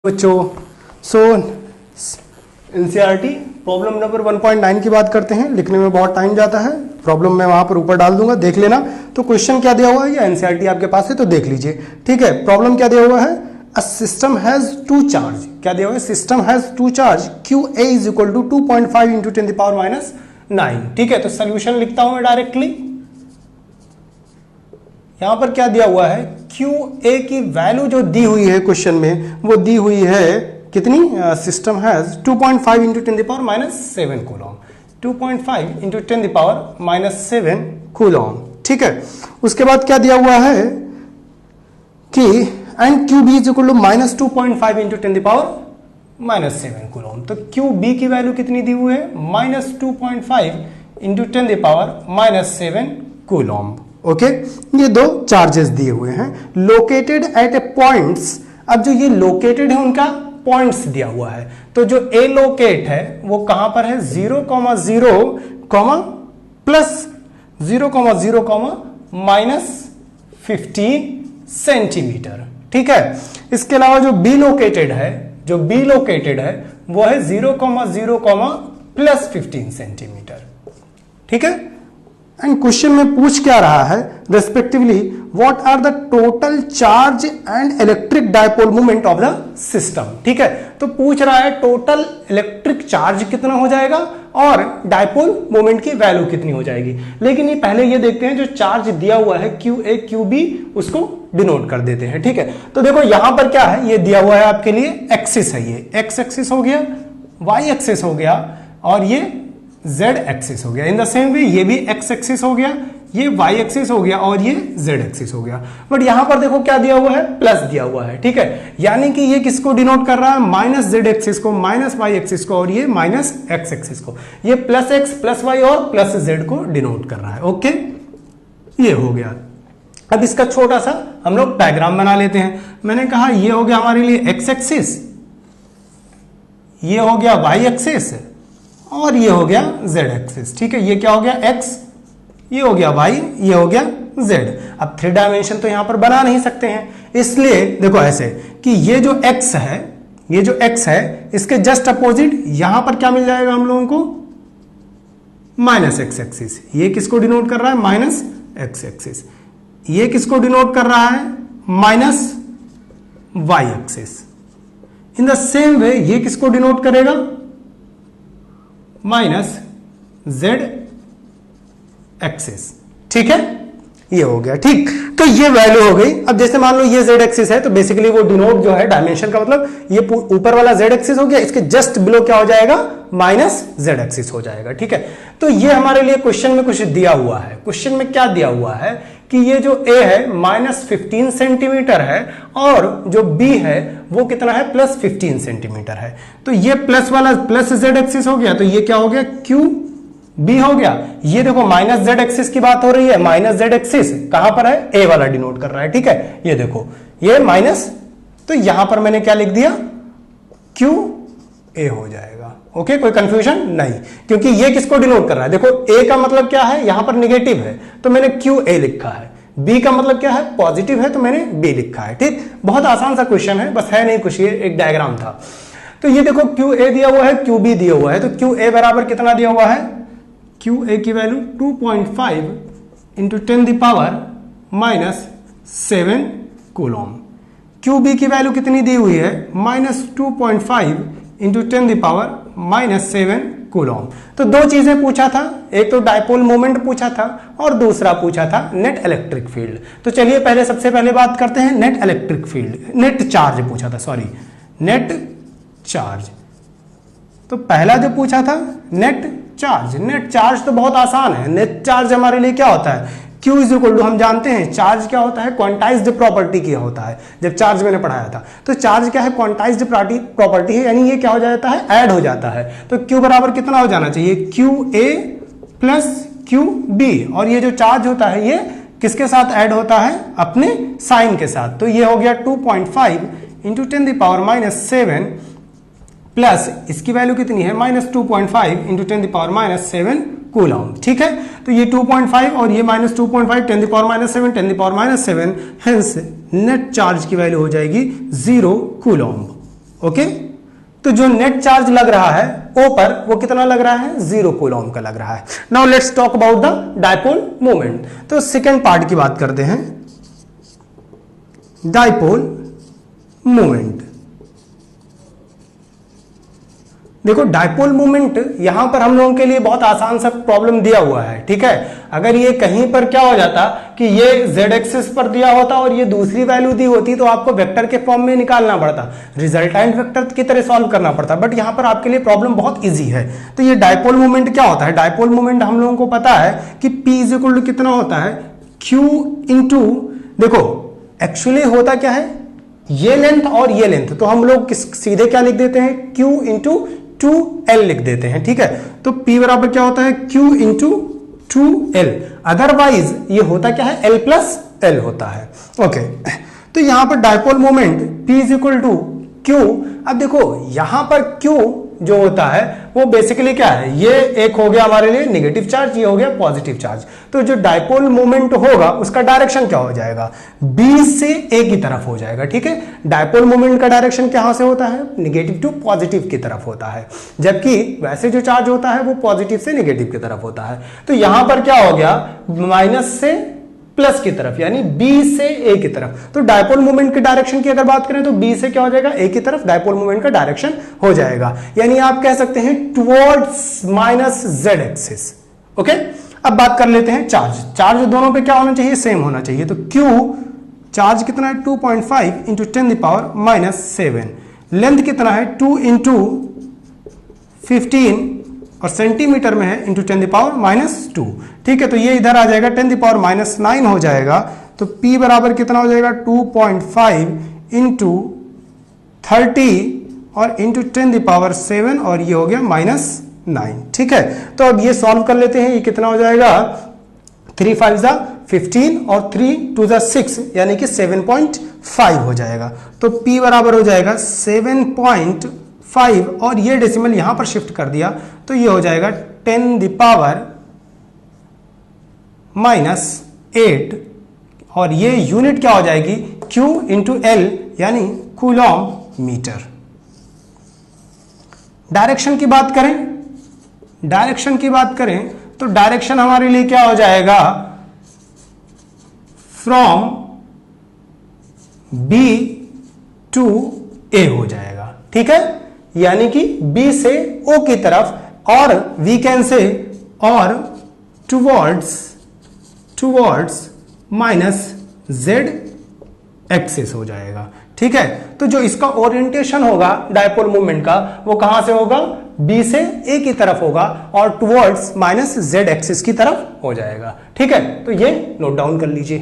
बच्चों NCERT problem number 1.9 की बात करते हैं। लिखने में बहुत टाइम जाता है, प्रॉब्लम मैं वहां पर ऊपर डाल दूंगा, देख लेना। तो क्वेश्चन क्या दिया हुआ है, या एनसीईआरटी आपके पास है तो देख लीजिए। ठीक है, प्रॉब्लम क्या दिया हुआ है, a system has to charge. क्या दिया हुआ है, system has to charge Q A is equal to 2.5 into 10⁻⁹। ठीक है, तो सोल्यूशन लिखता हूं मैं डायरेक्टली। यहां पर क्या दिया हुआ है, क्यू ए की वैल्यू जो दी हुई है क्वेश्चन में, वो दी हुई है कितनी, system has 2.5 into 10⁻⁷ coulomb. 2.5 into 10⁻⁷ coulomb. ठीक है, उसके बाद क्या दिया हुआ है कि and Q B is equal to -2.5 into 10⁻⁷ coulomb. तो क्यू बी की वैल्यू कितनी दी हुई है, -2.5 इंटू 10⁻⁷ कूलॉम। ओके, ये दो चार्जेस दिए हुए हैं, लोकेटेड एट ए पॉइंट्स। अब जो ये लोकेटेड है उनका पॉइंट्स दिया हुआ है, तो जो ए लोकेट है वो कहां पर है, 0,0, -15 सेंटीमीटर। ठीक है, इसके अलावा जो बी लोकेटेड है वो है 0,0, +15 सेंटीमीटर। ठीक है, एंड क्वेश्चन में पूछ क्या रहा है, respectively what are the total charge and electric dipole movement of the system. ठीक है, तो पूछ रहा है टोटल इलेक्ट्रिक चार्ज कितना हो जाएगा और डायपोल मोमेंट की वैल्यू कितनी हो जाएगी। लेकिन ये पहले ये देखते हैं जो चार्ज दिया हुआ है क्यू ए क्यू बी, उसको डिनोट कर देते हैं। ठीक है, तो देखो यहां पर क्या है, ये दिया हुआ है आपके लिए एक्सिस है, ये एक्स एक्सिस हो गया, वाई एक्सिस हो गया, और ये z एक्सिस हो गया। इन द सेम वे ये भी x एक्सिस हो गया, ये y एक्सिस हो गया, और ये z एक्सिस हो गया। बट यहां पर देखो क्या दिया हुआ है, प्लस दिया हुआ है। ठीक है, यानी कि ये किसको डिनोट कर रहा है, -z एक्सिस को, -y एक्सिस को, और ये -x एक्सिस को। ये +x +y और +z को डिनोट कर रहा है। ओके, ये हो गया। अब इसका छोटा सा हम लोग डायग्राम बना लेते हैं। मैंने कहा ये हो गया हमारे लिए x एक्सिस, ये हो गया y एक्सिस, और ये हो गया z एक्सिस। ठीक है, ये क्या हो गया x, ये हो गया y, ये हो गया z। अब 3 डायमेंशन तो यहां पर बना नहीं सकते हैं, इसलिए देखो ऐसे कि ये जो x है, इसके जस्ट अपोजिट यहां पर क्या मिल जाएगा हम लोगों को, -x एक्सिस। ये किसको डिनोट कर रहा है, -x एक्सिस। ये किसको डिनोट कर रहा है, -y axis. In the same way ये किसको डिनोट करेगा, -z एक्सिस। ठीक है, ये हो गया। ठीक, तो ये वैल्यू हो गई। अब जैसे मान लो ये z एक्सिस है, तो बेसिकली वो डिनोट जो है डायमेंशन का, मतलब ये ऊपर वाला z एक्सिस हो गया, इसके जस्ट बिलो क्या हो जाएगा, -z एक्सिस हो जाएगा। ठीक है, तो ये हमारे लिए क्वेश्चन में कुछ दिया हुआ है। क्वेश्चन में क्या दिया हुआ है कि ये जो a है -15 सेंटीमीटर है, और जो b है वो कितना है, +15 सेंटीमीटर है। तो ये प्लस वाला +z एक्सिस हो गया, तो ये क्या हो गया, क्यू बी हो गया। ये देखो -z एक्सिस की बात हो रही है, -z एक्सिस कहां पर है, a वाला डिनोट कर रहा है। ठीक है, ये देखो ये माइनस, तो यहां पर मैंने क्या लिख दिया, क्यू ए हो जाएगा। ओके, कोई कंफ्यूजन नहीं, क्योंकि ये किसको डिनोट कर रहा है, देखो a का मतलब क्या है, यहां पर निगेटिव है तो मैंने क्यू ए लिखा है, b का मतलब क्या है, पॉजिटिव है तो मैंने b लिखा है। ठीक, बहुत आसान सा क्वेश्चन है, बस है नहीं कुछ, ये एक डायग्राम था। तो ये देखो क्यू ए दिया हुआ है, क्यू बी दिया हुआ है, तो क्यू ए बराबर कितना दिया हुआ है, क्यू ए की value 2.5 into 10⁻⁷ coulomb. Q B की वैल्यू कितनी दी हुई है, -2.5 इंटू 10⁻⁷ कूलॉम। तो दो चीजें पूछा था, एक तो डायपोल मोमेंट पूछा था और दूसरा पूछा था नेट इलेक्ट्रिक फील्ड। तो चलिए पहले सबसे पहले बात करते हैं net electric field, net charge पूछा था, सॉरी नेट चार्ज। तो पहला जो पूछा था नेट चार्ज, नेट चार्ज तो बहुत आसान है। नेट चार्ज हमारे लिए क्या होता है, Q इज इक्वल टू, हम जानते हैं चार्ज क्या होता है, क्वांटाइज्ड प्रॉपर्टी क्या होता है, जब चार्ज मैंने पढ़ाया था। तो चार्ज क्या है, क्वांटाइज्ड प्रॉपर्टी है, यानी ये क्या हो जाता है, ऐड हो जाता है। तो Q बराबर कितना हो जाना चाहिए, QA प्लस QB, और ये जो चार्ज होता है ये किसके साथ ऐड होता है, अपने साइन के साथ। तो ये हो गया 2.5 इंटू 10⁻⁷ प्लस इसकी वैल्यू कितनी है, -2.5 इंटू 10⁻⁷ कूलॉम। ठीक है, तो ये 2.5 और ये -2.5 10⁻⁷ हेंस नेट चार्ज की वैल्यू हो जाएगी 0 कूलॉम। ओके, तो जो नेट चार्ज लग रहा है O पर वो कितना लग रहा है, 0 कूलॉम का लग रहा है। Now let's talk about the dipole moment. तो सेकेंड पार्ट की बात करते हैं, डायपोल मोमेंट। देखो डायपोल मोमेंट यहां पर हम लोगों के लिए बहुत आसान सा प्रॉब्लम दिया हुआ है, ठीक है। अगर ये कहीं पर क्या हो जाता कि ये z एक्सिस पर दिया होता और ये दूसरी वैल्यू दी होती तो आपको वेक्टर के फॉर्म में निकालना पड़ता, रिजल्टेंट वेक्टर की तरह सॉल्व करना पड़ता, बट यहां पर आपके लिए प्रॉब्लम बहुत इजी है। तो ये डायपोल मोमेंट क्या होता है, डायपोल मोमेंट हम लोगों को पता है कि P इज इक्वल टू कितना होता है, Q इंटू, देखो एक्चुअली होता क्या है, ये लेंथ और ये लेंथ, तो हम लोग सीधे क्या लिख देते हैं, Q इंटू 2L लिख देते हैं, ठीक है। तो P बराबर क्या होता है, Q इंटू 2L, अदरवाइज ये होता क्या है, L प्लस L होता है। ओके, तो यहां पर dipole moment P is equal to Q। अब देखो यहां पर Q जो होता है वो बेसिकली क्या है, ये एक हो गया हमारे लिए नेगेटिव चार्ज, ये हो गया पॉजिटिव चार्ज। तो जो डायपोल मोमेंट होगा उसका डायरेक्शन क्या हो जाएगा, B से A की तरफ हो जाएगा, ठीक है। डायपोल मोमेंट का डायरेक्शन कहां से होता है, नेगेटिव टू पॉजिटिव की तरफ होता है, जबकि वैसे जो चार्ज होता है वो पॉजिटिव से नेगेटिव की तरफ होता है। तो यहां पर क्या हो गया, माइनस से प्लस की तरफ, यानी B से A की तरफ। तो डायपोल मोमेंट के डायरेक्शन की अगर बात करें तो B से क्या हो जाएगा, A की तरफ डायपोल मोमेंट का डायरेक्शन हो जाएगा, यानी आप कह सकते हैं towards minus Z axis. Okay, अब बात कर लेते हैं चार्ज। चार्ज दोनों पे क्या होना चाहिए, सेम होना चाहिए। तो Q चार्ज कितना है, 2.5 इंटू 10⁻⁻7, लेंथ कितना है 2 इंटू 15 और सेंटीमीटर में है इंटू 10⁻², ठीक है। तो ये इधर आ जाएगा 10⁻⁹ हो जाएगा। तो P बराबर कितना हो जाएगा, 2.5 इंटू 30 और इंटू 10⁻7 और ये हो गया -9, ठीक है। तो अब ये सॉल्व कर लेते हैं, ये कितना हो जाएगा, 3 5 15 और 3 2 6 यानी कि 7.5 हो जाएगा। तो P बराबर हो जाएगा 7.5 और ये डेसिमल यहां पर शिफ्ट कर दिया तो ये हो जाएगा 10⁻⁸ और ये यूनिट क्या हो जाएगी, Q इंटू L यानी कूलॉम मीटर। डायरेक्शन की बात करें, डायरेक्शन की बात करें तो डायरेक्शन हमारे लिए क्या हो जाएगा, फ्रॉम B टू A हो जाएगा, ठीक है। यानी कि B से O की तरफ, और वी कैन से और टुवर्ड्स माइनस Z एक्सिस हो जाएगा, ठीक है। तो जो इसका ओरिएंटेशन होगा डायपोल मोमेंट का वो कहां से होगा, B से A की तरफ होगा और टुवर्ड्स माइनस Z एक्सिस की तरफ हो जाएगा, ठीक है। तो ये नोट डाउन कर लीजिए।